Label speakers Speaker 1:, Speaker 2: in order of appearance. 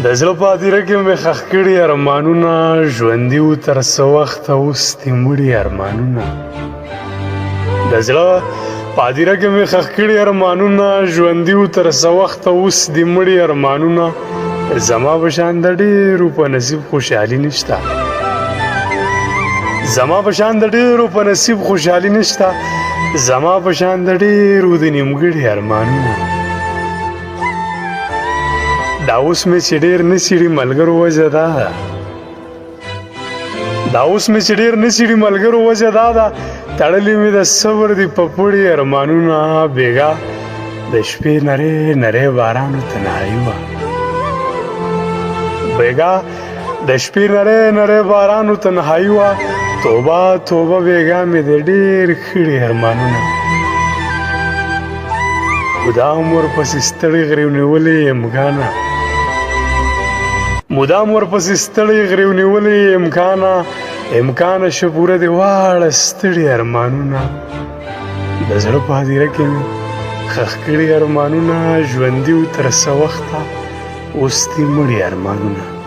Speaker 1: د زړه په هدیره کې مې ښخ کړي ارمانونه، ژوندي وو تر څه وخته اوس دې مړي ارمانونه. د زړه په هدیره کې مې ښخ کړي ارمانونه، ژوندي وو تر څه وخته اوس دې مړي ارمانونه. زما په شان د ډېرو په نصیب خوشحالي نشته، زما په شان د ډېرو په نصیب خوشحالي نشته، زما په شان د ډېرو د نیمګړي ارمانونه. دا اوس مې چې ډېر نه سیړي ملګرو وجه دا ده، دا اوس مې چې ډېر نه سیړي ملګرو وجه دا ده، تړلي مې د صبر دي په پړي ارمانونه. بېګا د شپې نری نری بارانو تنهایي وه، بېګا د شپې نری نری بارانو تنهایي وه. توبه توبه بېګا مې د ډېر خړي ارمانونه. مدام ورپسې ستړی غریو نیولې یم ګانه، مدام ورپسې ستړی غریو نیولې یم امکانه شه پوره دې واړه ستړي ارمانونه. د زړه په هدیره کې مې ښخ کړي ارمانونه، ژوندي وو تر څه وخته اوس دې مړي ارمانونه.